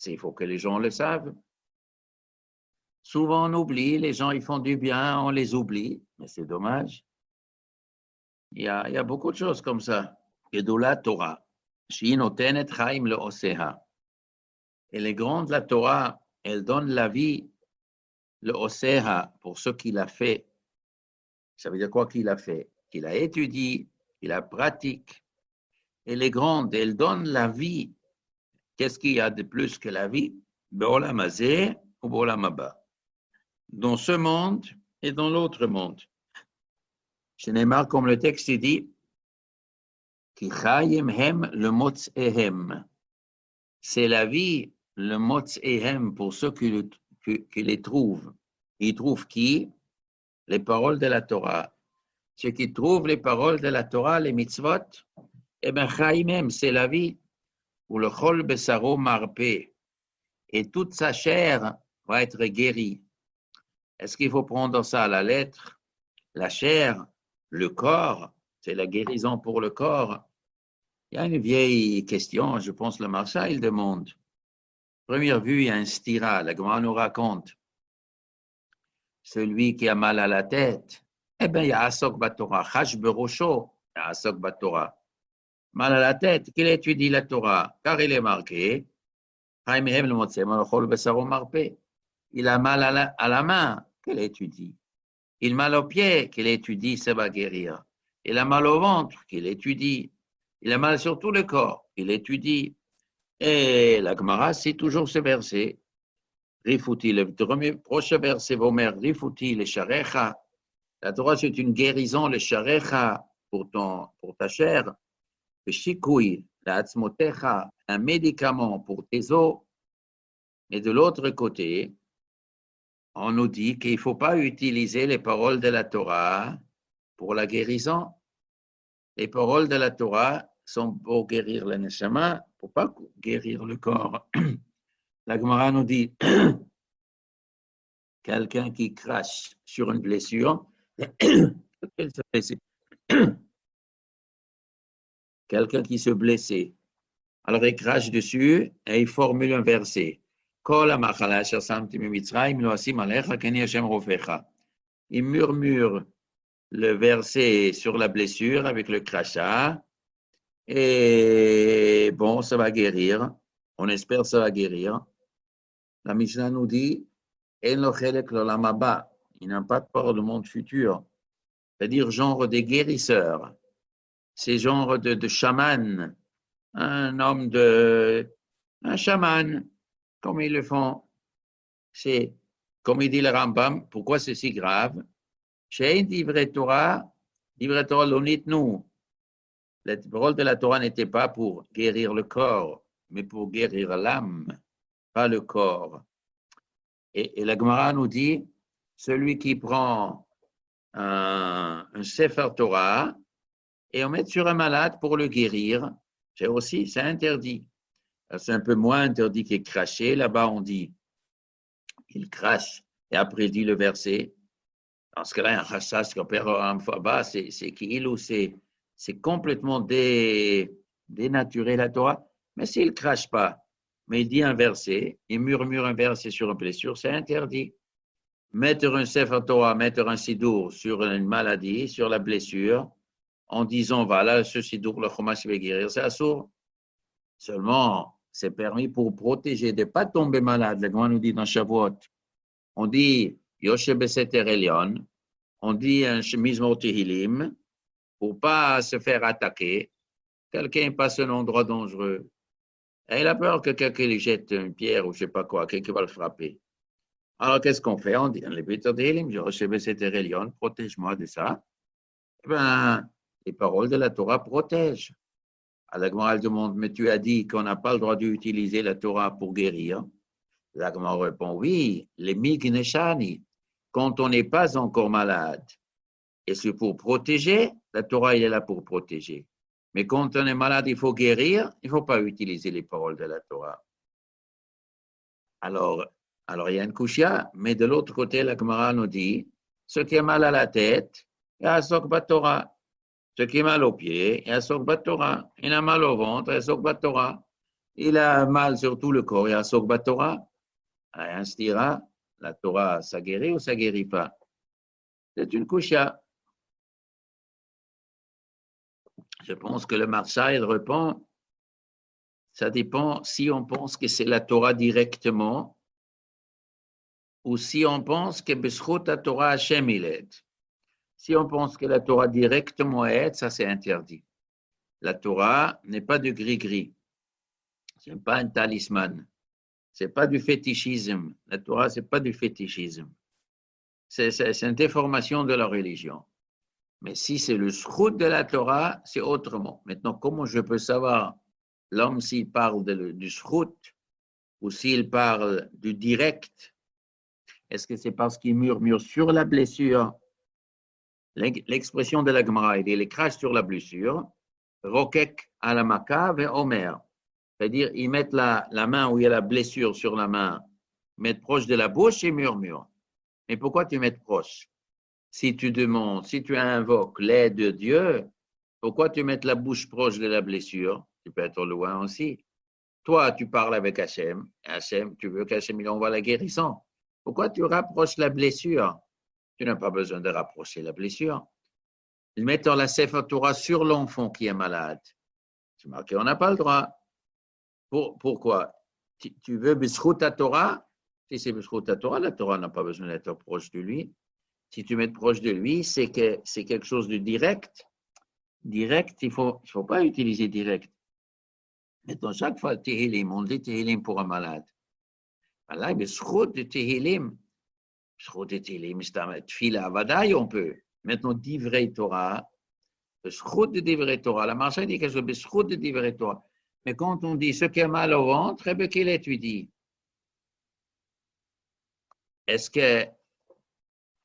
Il faut que les gens le savent. Souvent, on oublie, les gens, ils font du bien, on les oublie, mais c'est dommage. Il y a beaucoup de choses comme ça. Gedolat Torah. Et les grandes de la Torah, elles donnent la vie, le Oseha, pour ce qu'il a fait. Ça veut dire quoi qu'il a fait? qu'il a étudie, qu'il la pratique. Elle est grande, elle donne la vie. Qu'est-ce qu'il y a de plus que la vie? Be'olam hazeh ou be'olam haba. Dans ce monde et dans l'autre monde. Shneimar, comme le texte dit, Ki chayim hem le motz ehem. C'est la vie, le motz ehem, pour ceux qui les trouvent. Ils trouvent qui? Les paroles de la Torah. Ceux qui trouvent les paroles de la Torah, les mitzvot, eh bien, chayim hem, c'est la vie. Ou le chol besaro marpé. Et toute sa chair va être guérie. Est-ce qu'il faut prendre ça à la lettre? La chair, le corps, c'est la guérison pour le corps. Il y a une vieille question, je pense le Marsha, il demande. Première vue, il y a un stira, la Gemara nous raconte. Celui qui a mal à la tête, eh bien, il y a Asok Batorah, Chash Berosho, il y a Asok Batorah. Mal à la tête, qu'il étudie la Torah, car il est marqué, il a mal à la main, qu'il étudie. Il a mal au pied, qu'il étudie, ça va guérir. Il a mal au ventre, qu'il étudie. Il a mal sur tout le corps, il étudie. Et la Gemara, c'est toujours ce verset. Rifouti, le prochain verset, Vomer, Rifouti, le sharecha. La Torah, c'est une guérison, le sharecha, pour ta chair. Le shikoui, la atzmotecha, un médicament pour tes os. Et de l'autre côté, on nous dit qu'il ne faut pas utiliser les paroles de la Torah pour la guérison. Les paroles de la Torah sont pour guérir le neshama, pour pas guérir le corps. La Gemara nous dit quelqu'un qui crache sur une blessure, quelqu'un qui se blessait, alors il crache dessus et il formule un verset. Il murmure le verset sur la blessure avec le crachat. Et bon, ça va guérir. On espère que ça va guérir. La Mishnah nous dit, il n'a pas de part du monde futur. C'est-à-dire genre des guérisseurs. C'est genre de chaman. Un chaman, comme ils le font. C'est, comme il dit le Rambam, pourquoi c'est si grave? Chez Divrei Torah l'onit-nous. La parole de la Torah n'était pas pour guérir le corps, mais pour guérir l'âme, pas le corps. Et la Gemara nous dit, celui qui prend un Sefer Torah et on met sur un malade pour le guérir, c'est interdit. C'est un peu moins interdit que cracher. Là-bas, on dit, il crache et après il dit le verset. Dans ce cas-là, un chassas c'est qu'il ou c'est complètement dénaturé la Torah. Mais s'il ne crache pas, mais il dit un verset, il murmure un verset sur une blessure, c'est interdit. Mettre un Sefer Torah, mettre un sidour sur une maladie, sur la blessure, en disant, voilà, ce sidour, le chumash va guérir, c'est assourd. Seulement, c'est permis pour protéger de ne pas tomber malade. Le Gemara nous dit dans Shavuot, on dit, Yoshe Beseter Elion, on dit un Mizmor Tehilim, pour ne pas se faire attaquer. Quelqu'un passe un endroit dangereux. Et il a peur que quelqu'un lui jette une pierre ou je ne sais pas quoi, quelqu'un va le frapper. Alors, qu'est-ce qu'on fait? On dit, les Beseter Tehilim, Yoshe Beseter Elion, protège-moi de ça. Eh bien, les paroles de la Torah protègent. La Gemara demande, mais tu as dit qu'on n'a pas le droit d'utiliser la Torah pour guérir. La Gemara répond, oui, les migneshani, quand on n'est pas encore malade. Et c'est pour protéger, la Torah est là pour protéger. Mais quand on est malade, il faut guérir, il ne faut pas utiliser les paroles de la Torah. Alors il y a une kushia, mais de l'autre côté, la Gemara nous dit, ce qui a mal à la tête, il y a Sokbat Torah. Ce qui a mal aux pieds, il y a Sokbat Torah. Il a mal au ventre, il y a Sokbat Torah. Il a mal sur tout le corps, il y a Sokbat Torah. Un stira, la Torah, ça guérit ou ça ne guérit pas? C'est une kushia. Je pense que le Marsha, il répond, ça dépend si on pense que c'est la Torah directement ou si on pense que B'schut la Torah Hashem il aide. Si on pense que la Torah directement aide, ça c'est interdit. La Torah n'est pas de gris-gris. Ce n'est pas un talisman. Ce n'est pas du fétichisme. La Torah, ce n'est pas du fétichisme. C'est une déformation de la religion. Mais si c'est le shroud de la Torah, c'est autrement. Maintenant, comment je peux savoir l'homme s'il parle du shroud ou s'il parle du direct? Est-ce que c'est parce qu'il murmure sur la blessure? L'expression de la Gemara, il crache sur la blessure. Rokek à la maka et omer. C'est-à-dire, ils mettent la main où il y a la blessure sur la main, ils mettent proche de la bouche et murmurent. Mais pourquoi tu mets proche? Si tu demandes, si tu invoques l'aide de Dieu, pourquoi tu mets la bouche proche de la blessure? Tu peux être loin aussi. Toi, tu parles avec Hachem. Hachem, tu veux qu'Hachem il envoie la guérison. Pourquoi tu rapproches la blessure? Tu n'as pas besoin de rapprocher la blessure. Ils mettent la Sefer Torah sur l'enfant qui est malade. C'est marqué, on n'a pas le droit. Pourquoi? Tu veux B'zchut Torah? Si c'est B'zchut Torah, la Torah n'a pas besoin d'être proche de lui. Si tu mets proche de lui, c'est quelque chose de direct. Direct, il faut pas utiliser direct. Maintenant, chaque fois, Tehillim, on dit Tehillim pour un malade. Là, B'zchut de Tehillim. B'zchut de Tehillim, c'est un tfila avadaï, on peut. Maintenant, Divrei Torah, B'zchut de Divrei Torah. La marche dit quelque chose, B'zchut de Divrei Torah. Mais quand on dit ce qui a mal au ventre, eh bien, qu'il étudie. Est-ce que,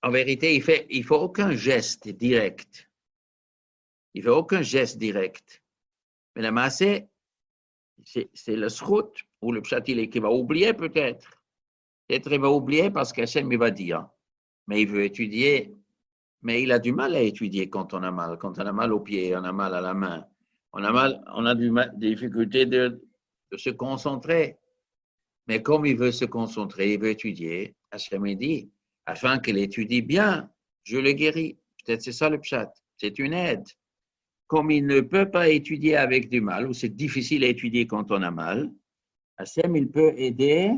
en vérité, il faut aucun geste direct. Il ne fait aucun geste direct. Mais la masse, c'est le srout, ou le pshat, qui va oublier peut-être. Peut-être il va oublier parce qu'Hachem il va dire. Mais il veut étudier. Mais il a du mal à étudier quand on a mal. Quand on a mal au pied, on a mal à la main. On a des difficultés de se concentrer. Mais comme il veut se concentrer, il veut étudier, Hachem dit, afin qu'il étudie bien, je le guéris. Peut-être c'est ça le pshat. C'est une aide. Comme il ne peut pas étudier avec du mal, ou c'est difficile à étudier quand on a mal, Hachem, il peut aider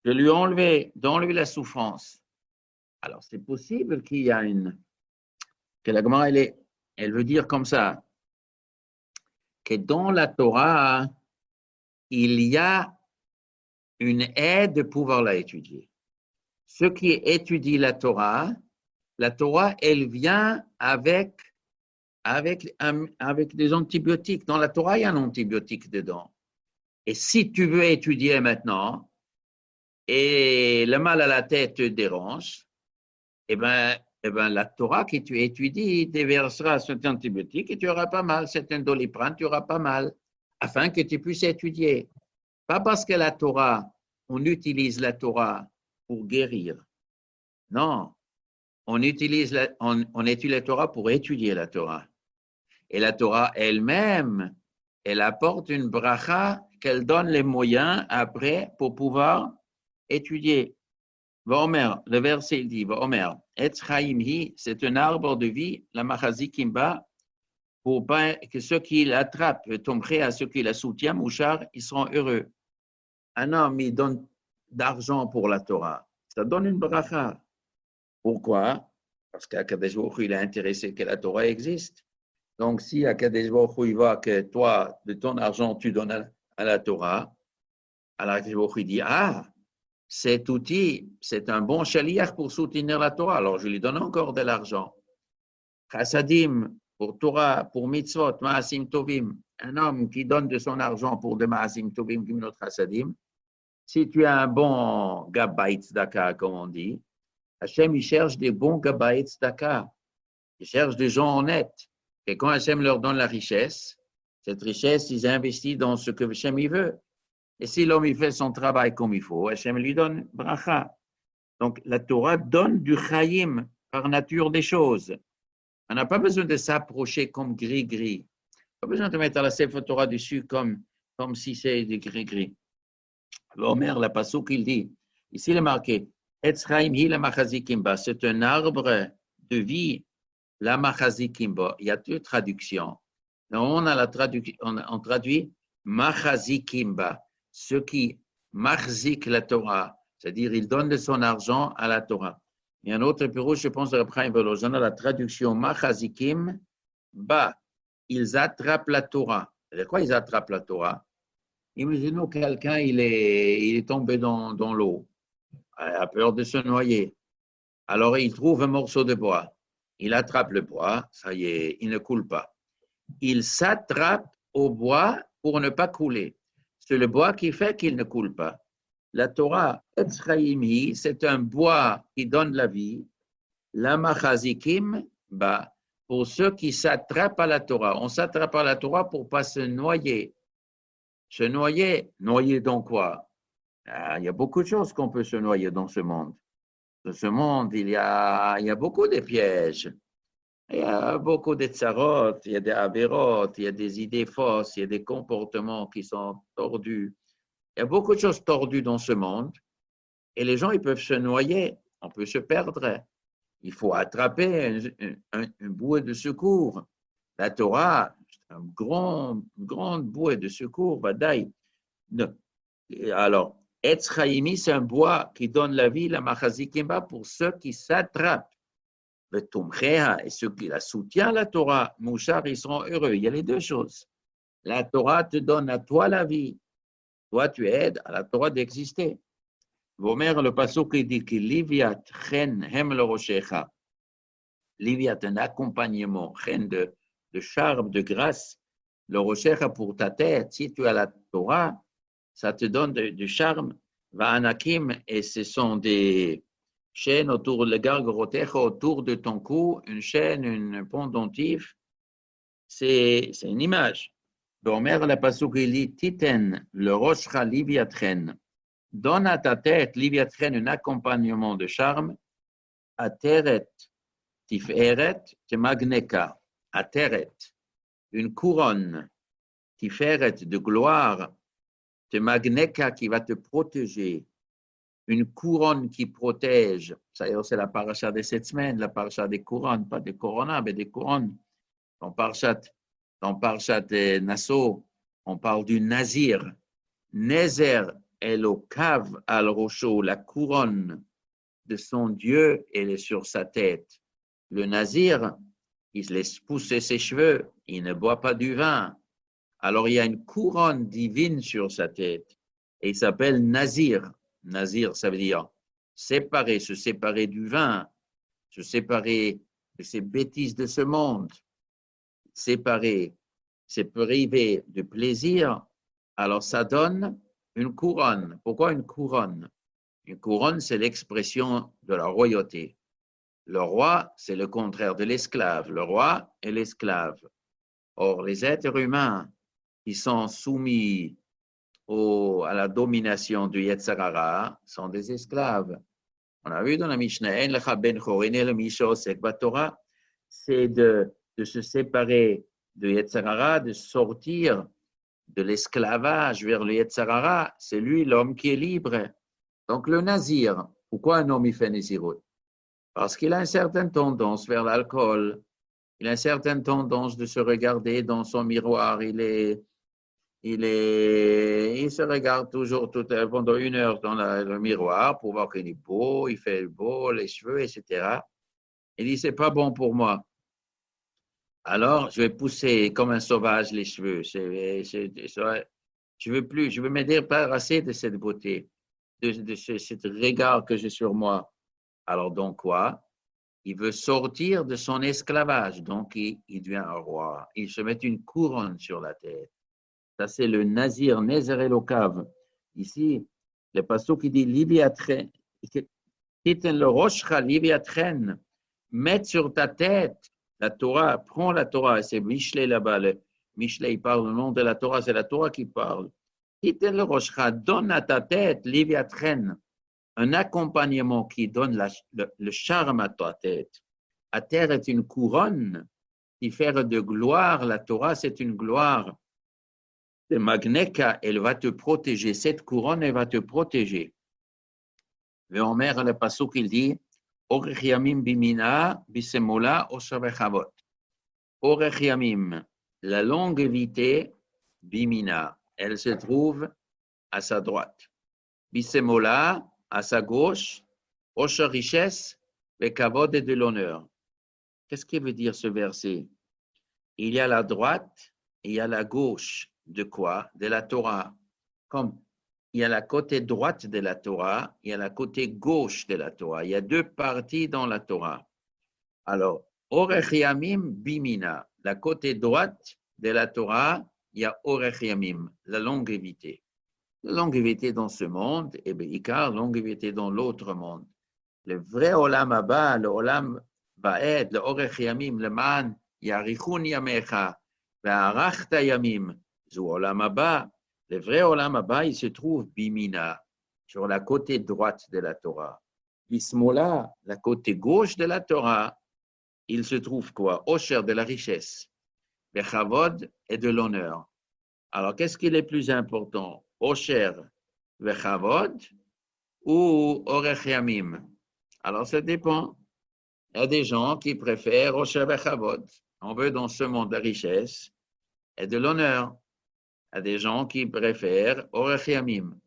de lui d'enlever la souffrance. Alors, c'est possible qu'il y a que la Gemara, elle veut dire comme ça, que dans la Torah, il y a une aide de pouvoir la étudier. Ceux qui étudient la Torah, elle vient avec des antibiotiques. Dans la Torah, il y a un antibiotique dedans. Et si tu veux étudier maintenant, et le mal à la tête te dérange, eh ben, la Torah que tu étudies déversera cet antibiotique et tu auras pas mal, cet Doliprane, tu auras pas mal, afin que tu puisses étudier. Pas parce que la Torah, on utilise la Torah pour guérir. Non, on étudie la Torah pour étudier la Torah. Et la Torah elle-même, elle apporte une bracha qu'elle donne les moyens après pour pouvoir étudier. Vaomer, le verset il dit, Vaomer, Etz Chaim Hi, c'est un arbre de vie, la Machazikimba, pour que ceux qui l'attrapent, tomber à ceux qui la soutiennent, Mouchar, ils seront heureux. Un homme, il donne d'argent pour la Torah. Ça donne une bracha. Pourquoi? Parce qu'Akadosh Baruch Hu, il est intéressé que la Torah existe. Donc, si Akadosh Baruch Hu, il voit que toi, de ton argent, tu donnes à la Torah, alors Akadosh Baruch Hu, il dit, cet outil, c'est un bon shaliach pour soutenir la Torah. Alors, je lui donne encore de l'argent. Chassadim, pour Torah, pour mitzvot, ma'asim tovim. Un homme qui donne de son argent pour de ma'asim tovim, comme notre chassadim. Si tu as un bon gabait tzedaka, comme on dit, Hachem, il cherche des bons gabait tzedaka. Il cherche des gens honnêtes. Et quand Hachem leur donne la richesse, cette richesse, ils investissent dans ce que Hachem il veut. Et si l'homme il fait son travail comme il faut, Hachem lui donne bracha. Donc la Torah donne du chayim par nature des choses. On n'a pas besoin de s'approcher comme gris-gris. Pas besoin de mettre la Sefer Torah dessus comme si c'est du gris-gris. L'Omer, la Passouk, il dit, ici il est marqué, Etz Chaim hi la Machazikimba, c'est un arbre de vie, la Machazikimba. Il y a deux traductions. On traduit Machazikimba. Ceux qui marzik la Torah, C'est-à-dire, il donne de son argent à la Torah. Il y a un autre bureau, je pense, de Reb Chaim Volozhan, la traduction Machazikim, bah, ils attrapent la Torah. De quoi ils attrapent la Torah? Imaginons quelqu'un, il est tombé dans l'eau, a peur de se noyer. Alors, il trouve un morceau de bois. Il attrape le bois, ça y est, il ne coule pas. Il s'attrape au bois pour ne pas couler. C'est le bois qui fait qu'il ne coule pas. La Torah, Etzraïmi, c'est un bois qui donne la vie. La Machazikim, bah, pour ceux qui s'attrapent à la Torah. On s'attrape à la Torah pour ne pas se noyer. Se noyer, noyer dans quoi? Il y a beaucoup de choses qu'on peut se noyer dans ce monde. Dans ce monde, il y a beaucoup de pièges. Il y a beaucoup de tsarot, il y a des avérotes, il y a des idées fausses, il y a des comportements qui sont tordus. Il y a beaucoup de choses tordues dans ce monde et les gens, ils peuvent se noyer, on peut se perdre. Il faut attraper une bouée de secours. La Torah, c'est une grande bouée de secours, Vadaï. Alors, Etz Chaimi, c'est un bois qui donne la vie, la Machazikimba, pour ceux qui s'attrapent. Le Tumcheha et ceux qui la soutiennent, la Torah, Mouchar, ils seront heureux. Il y a les deux choses. La Torah te donne à toi la vie. Toi, tu aides à la Torah d'exister. Vomer, le passage qui dit que Liviat chen hem le rochecha. Liviat, un accompagnement, chen de charme, de grâce. Le rochecha pour ta tête, si tu as la Torah, ça te donne du charme. Va anakim, et ce sont des chaîne autour le gargorotecha, autour de ton cou, une chaîne, une pendentif, c'est une image. D'Omer la pasuk il dit Titen le roshcha liviatren, donne à ta tête liviatren un accompagnement de charme, ateret tiferet te magneka, ateret une couronne tiferet de gloire, te magneka qui va te protéger. Une couronne qui protège, c'est la paracha de cette semaine, la paracha des couronnes, pas des coronas, mais des couronnes. Dans parachat de Nassau, on parle du Nazir. Nézer Elokav al Rocho, la couronne de son Dieu, elle est sur sa tête. Le Nazir, il laisse pousser ses cheveux, il ne boit pas du vin. Alors il y a une couronne divine sur sa tête, et il s'appelle Nazir. Nazir, ça veut dire séparer, se séparer du vin, se séparer de ces bêtises de ce monde, séparer, se priver de plaisir. Alors ça donne une couronne. Pourquoi une couronne? Une couronne, c'est l'expression de la royauté. Le roi, c'est le contraire de l'esclave. Le roi est l'esclave. Or, les êtres humains qui sont soumis à la domination du Yetzirah sont des esclaves. On a vu dans la Mishnah, c'est de se séparer de Yetzirah, de sortir de l'esclavage vers le Yetzirah. C'est lui l'homme qui est libre. Donc le Nazir, pourquoi un homme il fait Nazirut? Parce qu'il a une certaine tendance vers l'alcool, il a une certaine tendance de se regarder dans son miroir, il se regarde toujours pendant 1 heure dans le miroir pour voir qu'il est beau, il fait beau, les cheveux, etc. Il dit, c'est pas bon pour moi. Alors, je vais pousser comme un sauvage les cheveux. Je veux plus, je veux me débarrasser de cette beauté, de ce regard que j'ai sur moi. Alors, donc quoi? Il veut sortir de son esclavage. Donc, il devient un roi. Il se met une couronne sur la tête. Ça, c'est le Nazir, Nézer Elokav. Ici, le passage qui dit Liviatren, Titen le roshcha Liviatren, mets sur ta tête la Torah, prends la Torah, c'est Mishlei là-bas. Mishlei, il parle au nom de la Torah, c'est la Torah qui parle. Titen le roshcha, donne à ta tête Liviatren, un accompagnement qui donne le charme à ta tête. La terre est une couronne qui fait de gloire, la Torah, c'est une gloire. Le Magneka, elle va te protéger. Cette couronne, elle va te protéger. Veomer, le pasuk, il dit Orech yamim bimina bisemola oshavechavot. Orech yamim, la longévité bimina, elle se trouve à sa droite. Bisemola, à sa gauche, Osher richesse, le kavod et de l'honneur. Qu'est-ce qui veut dire ce verset? Il y a la droite et il y a la gauche. De quoi? De la Torah. Comme il y a la côté droite de la Torah, il y a la côté gauche de la Torah. Il y a deux parties dans la Torah. Alors, Orech Yamim Bimina, la côté droite de la Torah, il y a Orech Yamim, la longévité. La longévité dans ce monde, et bien, la longévité dans l'autre monde. Le vrai Olam Abba, le Olam Ba'ed, le Orech Yamim, le Man, Yarichun Yamecha, Ve'arachta Yamim, Zu Olam Abba. Le vrai Olam Abba, il se trouve Bimina, sur la côté droite de la Torah. Bismola, la côté gauche de la Torah, il se trouve quoi? Osher, de la richesse, Bechavod et de l'honneur. Alors, qu'est-ce qui est le plus important? Osher, Bechavod ou Orech Yamim? Alors, ça dépend. Il y a des gens qui préfèrent Osher Bechavod. On veut dans ce monde de la richesse et de l'honneur. Il y a des gens qui préfèrent Orech Yamim.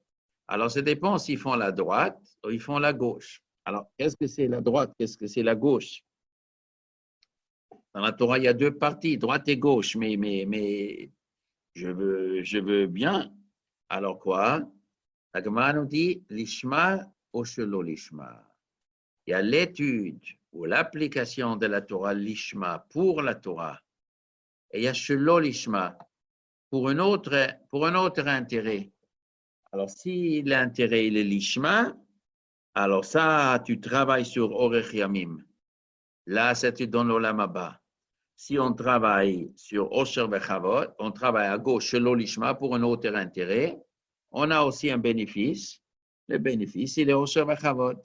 Alors, ça dépend s'ils font la droite ou ils font la gauche. Alors, qu'est-ce que c'est la droite? Qu'est-ce que c'est la gauche? Dans la Torah, il y a deux parties, droite et gauche, mais je veux bien. Alors quoi? La Gemara nous dit l'ishma ou shelo l'ishma. Il y a l'étude ou l'application de la Torah, l'ishma, pour la Torah. Et il y a shelo l'ishma, pour un autre intérêt. Alors, si l'intérêt il est l'ishma, alors ça, tu travailles sur Orech Yamim. Là, ça te donne l'Olam Haba. Si on travaille sur Osher Bechavod, on travaille à gauche, Shelo Lishma, pour un autre intérêt, on a aussi un bénéfice. Le bénéfice, il est Osher Bechavod.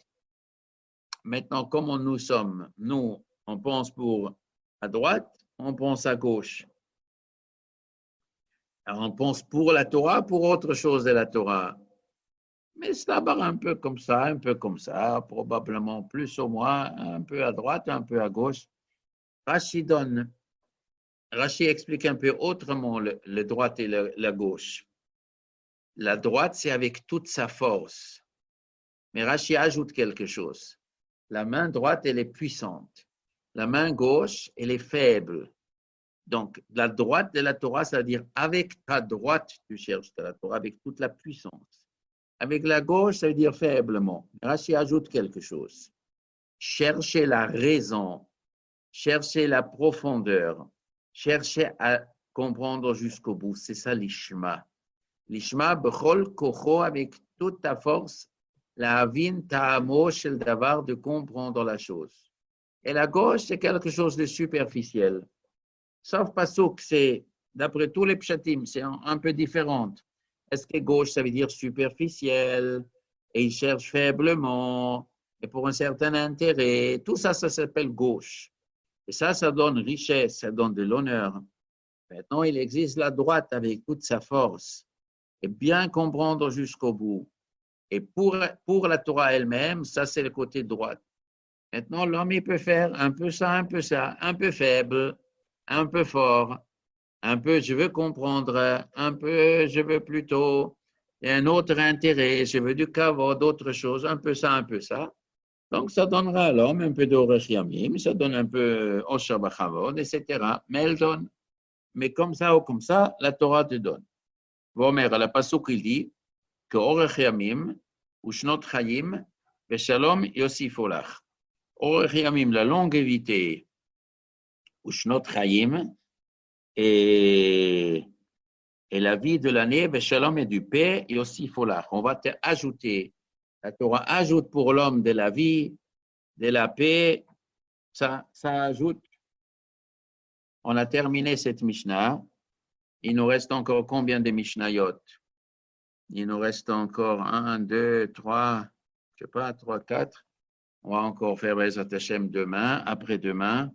Maintenant, comment nous sommes? Nous, on pense pour à droite, on pense à gauche. Alors, on pense pour la Torah, pour autre chose de la Torah. Mais c'est d'abord un peu comme ça, probablement plus ou moins, un peu à droite, un peu à gauche. Rashi explique un peu autrement le droite et la gauche. La droite, c'est avec toute sa force. Mais Rashi ajoute quelque chose. La main droite, elle est puissante. La main gauche, elle est faible. Donc, la droite de la Torah, c'est-à-dire avec ta droite, tu cherches de la Torah, avec toute la puissance. Avec la gauche, ça veut dire faiblement. Rashi ajoute quelque chose. Cherchez la raison, cherchez la profondeur, cherchez à comprendre jusqu'au bout. C'est ça l'ishma. L'ishma, bechol kocho, avec toute ta force, la avin ta'amo shel davar, de comprendre la chose. Et la gauche, c'est quelque chose de superficiel. Sauf Pasuk, c'est, d'après tous les pshatim, c'est un peu différent. Est-ce que gauche, ça veut dire superficiel, et il cherche faiblement, et pour un certain intérêt, tout ça, ça s'appelle gauche. Et ça donne richesse, ça donne de l'honneur. Maintenant, il existe la droite avec toute sa force, et bien comprendre jusqu'au bout. Et pour la Torah elle-même, ça, c'est le côté droite. Maintenant, l'homme, il peut faire un peu ça, un peu faible, un peu fort, un peu je veux comprendre, un peu je veux plutôt, et un autre intérêt, je veux du kavod, d'autres choses, un peu ça, un peu ça. Donc, ça donnera à l'homme un peu d'orech yamim, ça donne un peu osher b'chavod, etc. Mais elle donne. Mais comme ça ou comme ça, la Torah te donne. Vomer, la pasuk, il dit que orech yamim, ou shnot chayim, veshalom yosifolach. Orech yamim, la longévité, ou shnot chayim, et la vie de l'année, Shalom et du paix, et aussi Folach. On va te ajouter, la Torah ajoute pour l'homme de la vie, de la paix, ça ajoute. On a terminé cette Mishnah. Il nous reste encore combien de Mishnayot? Il nous reste encore 1, 2, 3, je sais pas, 3, 4. On va encore faire Bezat Hashem demain, après-demain.